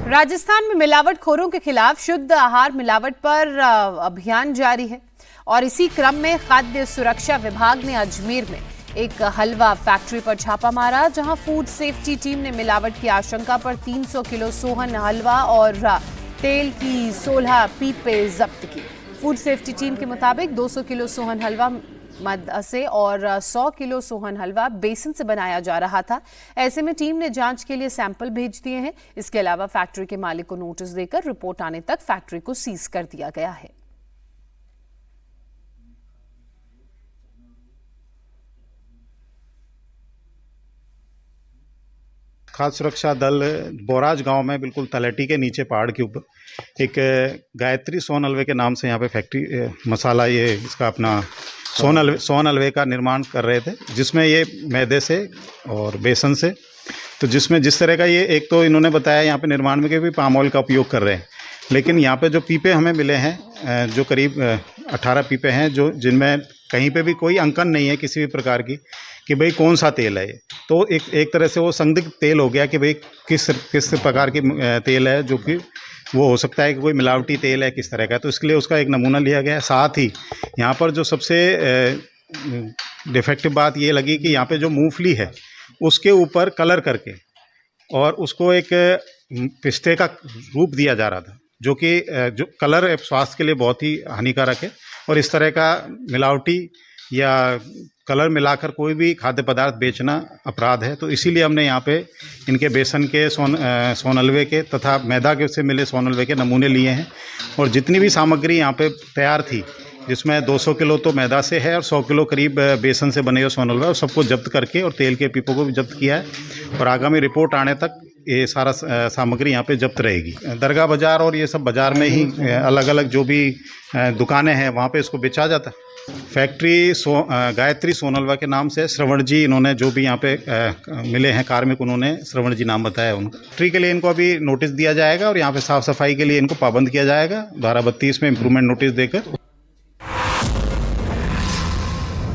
राजस्थान में मिलावटखोरों के खिलाफ शुद्ध आहार मिलावट पर अभियान जारी है और इसी क्रम में खाद्य सुरक्षा विभाग ने अजमेर में एक हलवा फैक्ट्री पर छापा मारा, जहां फूड सेफ्टी टीम ने मिलावट की आशंका पर 300 किलो सोहन हलवा और तेल की 16 पीपे जब्त की। फूड सेफ्टी टीम के मुताबिक 200 किलो सोहन हलवा मद से और 100 किलो सोहन हलवा बेसन से बनाया जा रहा था। ऐसे में टीम ने जांच के लिए सैंपल भेज दिए हैं। इसके अलावा फैक्ट्री के मालिक को नोटिस देकर रिपोर्ट आने तक फैक्ट्री को सीज कर दिया गया है। खाद्य सुरक्षा दल बोराज गांव में बिल्कुल तलहटी के नीचे पहाड़ के ऊपर एक गायत्री सोन हलवे के नाम से यहाँ पे फैक्ट्री मसाला ये इसका अपना सोन हलवे का निर्माण कर रहे थे, जिसमें ये मैदे से और बेसन से, तो जिसमें जिस तरह का ये एक तो इन्होंने बताया यहाँ पे निर्माण में कि भी पाम ऑयल का उपयोग कर रहे हैं, लेकिन यहाँ पे जो पीपे हमें मिले हैं जो करीब 18 पीपे हैं जो जिनमें कहीं पे भी कोई अंकन नहीं है किसी भी प्रकार की कि भाई कौन सा तेल है ये, तो एक तरह से वो संदिग्ध तेल हो गया कि भाई किस प्रकार की तेल है, जो कि वो हो सकता है कि कोई मिलावटी तेल है किस तरह का, तो इसके लिए उसका एक नमूना लिया गया है। साथ ही यहाँ पर जो सबसे डिफेक्टिव बात ये लगी कि यहाँ पे जो मूंगफली है उसके ऊपर कलर करके और उसको एक पिस्ते का रूप दिया जा रहा था, जो कि जो कलर स्वास्थ्य के लिए बहुत ही हानिकारक है और इस तरह का मिलावटी या कलर मिलाकर कोई भी खाद्य पदार्थ बेचना अपराध है। तो इसीलिए हमने यहाँ पे इनके बेसन के सोन हलवे के तथा मैदा के से मिले सोन हलवे के नमूने लिए हैं और जितनी भी सामग्री यहाँ पे तैयार थी, जिसमें 200 किलो तो मैदा से है और 100 किलो करीब बेसन से बने हुए सोन हलवा, और सबको जब्त करके और तेल के पीपों को भी जब्त किया है और आगामी रिपोर्ट आने तक ये सारा सामग्री यहाँ पे जब्त रहेगी। दरगाह बाज़ार और ये सब बाज़ार में ही अलग अलग जो भी दुकानें हैं वहाँ पे इसको बेचा जाता है। फैक्ट्री गायत्री सोन हलवा के नाम से श्रवण जी, इन्होंने जो भी यहाँ पे मिले हैं कार्मिक, उन्होंने श्रवण जी नाम बताया उनको। फैक्ट्री के लिए इनको अभी नोटिस दिया जाएगा और यहाँ पे साफ़ सफाई के लिए इनको पाबंद किया जाएगा, धारा 32 में इम्प्रूवमेंट नोटिस देकर।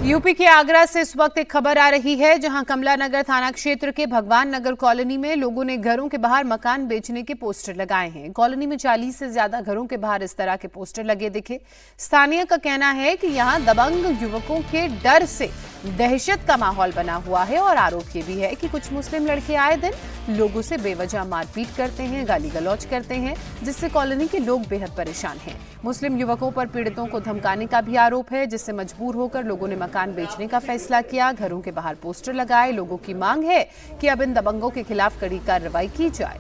यूपी के आगरा से इस वक्त एक खबर आ रही है, जहां कमला नगर थाना क्षेत्र के भगवान नगर कॉलोनी में लोगों ने घरों के बाहर मकान बेचने के पोस्टर लगाए हैं। कॉलोनी में 40 से ज्यादा घरों के बाहर इस तरह के पोस्टर लगे दिखे। स्थानीय का कहना है कि यहां दबंग युवकों के डर से दहशत का माहौल बना हुआ है और आरोप ये भी है कि कुछ मुस्लिम लड़के आए दिन लोगों से बेवजह मारपीट करते हैं, गाली गलौज करते हैं, जिससे कॉलोनी के लोग बेहद परेशान हैं। मुस्लिम युवकों पर पीड़ितों को धमकाने का भी आरोप है, जिससे मजबूर होकर लोगों ने मकान बेचने का फैसला किया। घरों के बाहर पोस्टर लगाए। लोगों की मांग है कि अब इन दबंगों के खिलाफ कड़ी कार्रवाई की जाए।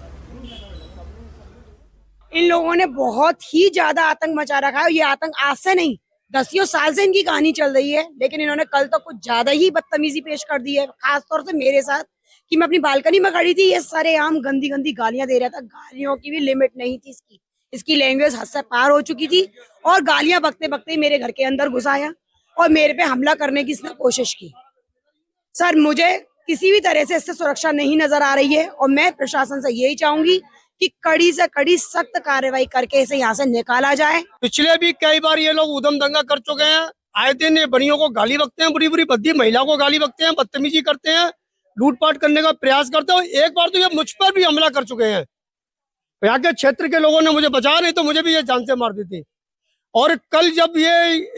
इन लोगों ने बहुत ही ज्यादा आतंक मचा रखा है। ये आतंक आज से नहीं, 10 साल से इनकी कहानी चल रही है, लेकिन इन्होंने कल तो कुछ ज्यादा ही बदतमीजी पेश कर दी है, खासतौर से मेरे साथ कि मैं अपनी बालकनी में खड़ी थी, ये सारे आम गंदी गंदी गालियां दे रहा था। गालियों की भी लिमिट नहीं थी, इसकी लैंग्वेज हद से पार हो चुकी थी और गालियां बकते बकते मेरे घर के अंदर घुस आया और मेरे पे हमला करने की इसने कोशिश की। सर, मुझे किसी भी तरह से इससे सुरक्षा नहीं नजर आ रही है और मैं प्रशासन से यही चाहूंगी कि कड़ी से कड़ी सख्त कार्रवाई करके इसे यहाँ से निकाला जाए। पिछले भी कई बार ये लोग उधम दंगा कर चुके हैं। आए दिन ये बड़ियों को गाली बकते हैं, बुरी बुरी भद्दी महिला को गाली बकते हैं, बदतमीजी करते हैं, लूटपाट करने का प्रयास करते हैं। एक बार तो ये मुझ पर भी हमला कर चुके हैं। यहाँ के क्षेत्र के लोगों ने मुझे बचाया, नहीं तो मुझे भी ये जान से मार देते। और कल जब ये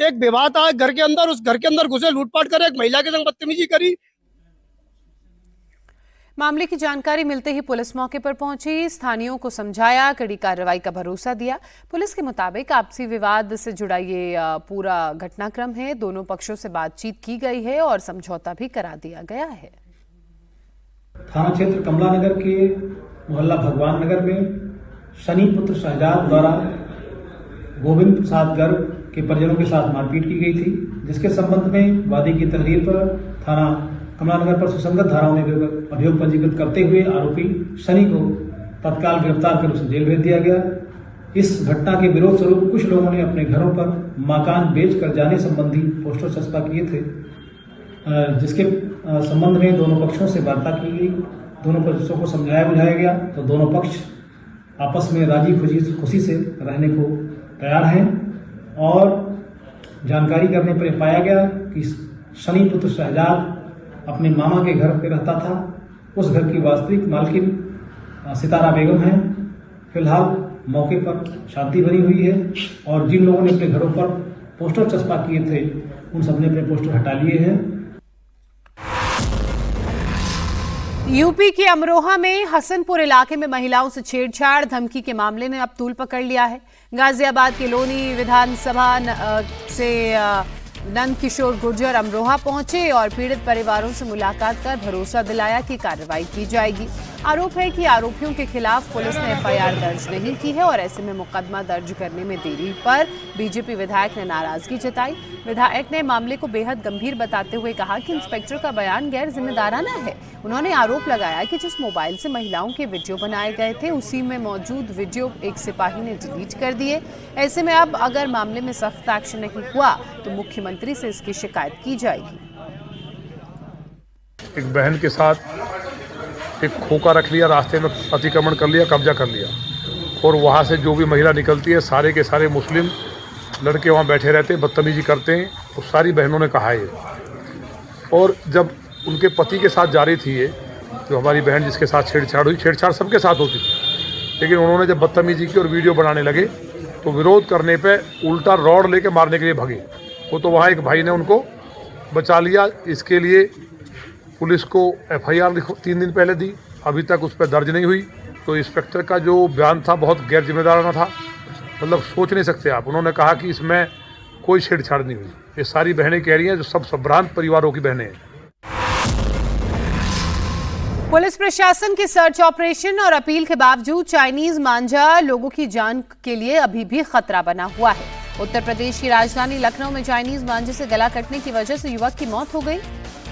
एक विवाद आया घर के अंदर, उस घर के अंदर घुसे, लूटपाट करे, एक महिला के संग बदतमीजी करी। मामले की जानकारी मिलते ही पुलिस मौके पर पहुंची, स्थानीयों को समझाया, कड़ी कार्रवाई का भरोसा दिया। पुलिस के मुताबिक आपसी विवाद से जुड़ा ये पूरा घटनाक्रम है। दोनों पक्षों से बातचीत की गई है और समझौता भी करा दिया गया है। थाना क्षेत्र कमला नगर के मोहल्ला भगवान नगर में शनि पुत्र शहजाद द्वारा गोविंद प्रसाद गर्ग के परिजनों के साथ मारपीट की गई थी, जिसके संबंध में वादी की तहरीर पर थाना कमला नगर पर सुसंगत धाराओं में अभियोग पंजीकृत करते हुए आरोपी शनि को तत्काल गिरफ्तार कर उसे जेल भेज दिया गया। इस घटना के विरोध स्वरूप कुछ लोगों ने अपने घरों पर मकान बेच कर जाने संबंधी पोस्टर चस्पा किए थे, जिसके संबंध में दोनों पक्षों से वार्ता की गई। दोनों पक्षों को समझाया बुझाया गया तो दोनों पक्ष आपस में राजी खुशी से रहने को तैयार हैं और जानकारी करने पर पाया गया कि शनि पुत्र शहजाद अपने मामा के घर पे रहता था। उस घर की वास्तविक मालकिन सितारा बेगम है फिलहाल मौके पर शांति बनी हुई है और जिन लोगों ने अपने घरों पर पोस्टर चस्पा किए थे उन सबने अपने पोस्टर हटा लिए हैं। यूपी के अमरोहा में हसनपुर इलाके में महिलाओं से छेड़छाड़ धमकी के मामले ने अब तूल पकड़ लिया है। गाजियाबाद के लोनी विधानसभा से नंद किशोर गुर्जर अमरोहा पहुंचे और पीड़ित परिवारों से मुलाकात कर भरोसा दिलाया कि कार्रवाई की जाएगी। आरोप है कि आरोपियों के खिलाफ पुलिस ने एफआईआर दर्ज नहीं की है और ऐसे में मुकदमा दर्ज करने में देरी पर बीजेपी विधायक ने नाराजगी जताई। विधायक ने मामले को बेहद गंभीर बताते हुए कहा कि इंस्पेक्टर का बयान गैर जिम्मेदाराना है। उन्होंने आरोप लगाया कि जिस मोबाइल से महिलाओं के वीडियो बनाए गए थे उसी में मौजूद वीडियो एक सिपाही ने डिलीट कर दिए। ऐसे में अब अगर मामले में सख्त एक्शन नहीं हुआ तो मुख्यमंत्री से इसकी शिकायत की जाएगी। एक बहन के साथ एक खोखा रख लिया, रास्ते में अतिक्रमण कर लिया, कब्जा कर लिया और वहाँ से जो भी महिला निकलती है सारे के सारे मुस्लिम लड़के वहाँ बैठे रहते हैं, बदतमीजी करते हैं। तो सारी बहनों ने कहा है और जब उनके पति के साथ जा रही थी ये जो हमारी बहन जिसके साथ छेड़छाड़ हुई, छेड़छाड़ सबके साथ होती थी, लेकिन उन्होंने जब बदतमीजी की और वीडियो बनाने लगे तो विरोध करने पे उल्टा रॉड लेके मारने के लिए भागे। वो तो वहाँ एक भाई ने उनको बचा लिया। इसके लिए पुलिस को एफआईआर 3 दिन पहले दी, अभी तक उस पर दर्ज नहीं हुई। तो इंस्पेक्टर का जो बयान था बहुत गैर जिम्मेदाराना था, मतलब सोच नहीं सकते आप। उन्होंने कहा कि इसमें कोई छेड़छाड़ नहीं हुई। ये सारी बहनें कह रही हैं जो सब संभ्रांत परिवारों की बहनें हैं। पुलिस प्रशासन के सर्च ऑपरेशन और अपील के बावजूद चाइनीज मांझा लोगों की जान के लिए अभी भी खतरा बना हुआ है। उत्तर प्रदेश की राजधानी लखनऊ में चाइनीज मांझे से गला कटने की वजह से युवक की मौत हो गई।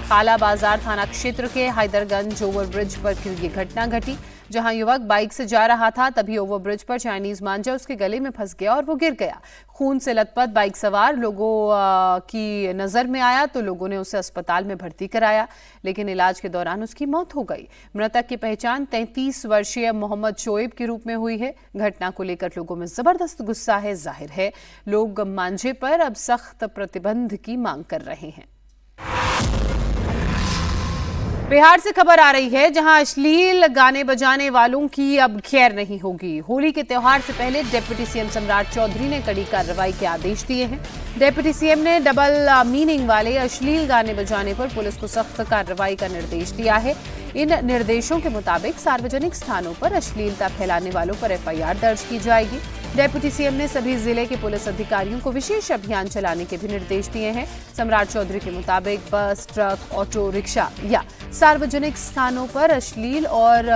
खाला बाजार थाना क्षेत्र के हैदरगंज ओवरब्रिज पर ये घटना घटी, जहां युवक बाइक से जा रहा था। तभी ओवरब्रिज पर चाइनीज मांझा उसके गले में फंस गया और वो गिर गया। खून से लथपथ बाइक सवार लोगों की नजर में आया तो लोगों ने उसे अस्पताल में भर्ती कराया, लेकिन इलाज के दौरान उसकी मौत हो गई। मृतक की पहचान 33 वर्षीय मोहम्मद शोएब के रूप में हुई है। घटना को लेकर लोगों में जबरदस्त गुस्सा है। जाहिर है लोग मांझे पर अब सख्त प्रतिबंध की मांग कर रहे हैं। बिहार से खबर आ रही है, जहां अश्लील गाने बजाने वालों की अब खैर नहीं होगी। होली के त्योहार से पहले डिप्टी सीएम सम्राट चौधरी ने कड़ी कार्रवाई के आदेश दिए हैं। डिप्टी सीएम ने डबल मीनिंग वाले अश्लील गाने बजाने पर पुलिस को सख्त कार्रवाई का निर्देश दिया है। इन निर्देशों के मुताबिक सार्वजनिक स्थानों पर अश्लीलता फैलाने वालों पर एफआईआर दर्ज की जाएगी। डिप्टी सीएम ने सभी जिले के पुलिस अधिकारियों को विशेष अभियान चलाने के भी निर्देश दिए हैं। सम्राट चौधरी के मुताबिक बस, ट्रक, ऑटो रिक्शा या सार्वजनिक स्थानों पर अश्लील और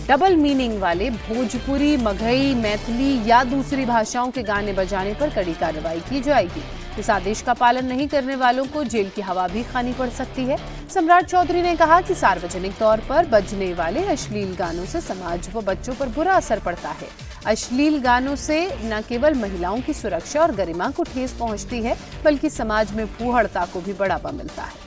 डबल मीनिंग वाले भोजपुरी, मगही, मैथिली या दूसरी भाषाओं के गाने बजाने पर कड़ी कार्रवाई की जाएगी। इस आदेश का पालन नहीं करने वालों को जेल की हवा भी खानी पड़ सकती है। सम्राट चौधरी ने कहा कि सार्वजनिक तौर पर बजने वाले अश्लील गानों से समाज व बच्चों पर बुरा असर पड़ता है। अश्लील गानों से न केवल महिलाओं की सुरक्षा और गरिमा को ठेस पहुंचती है, बल्कि समाज में फूहड़ता को भी बढ़ावा मिलता है।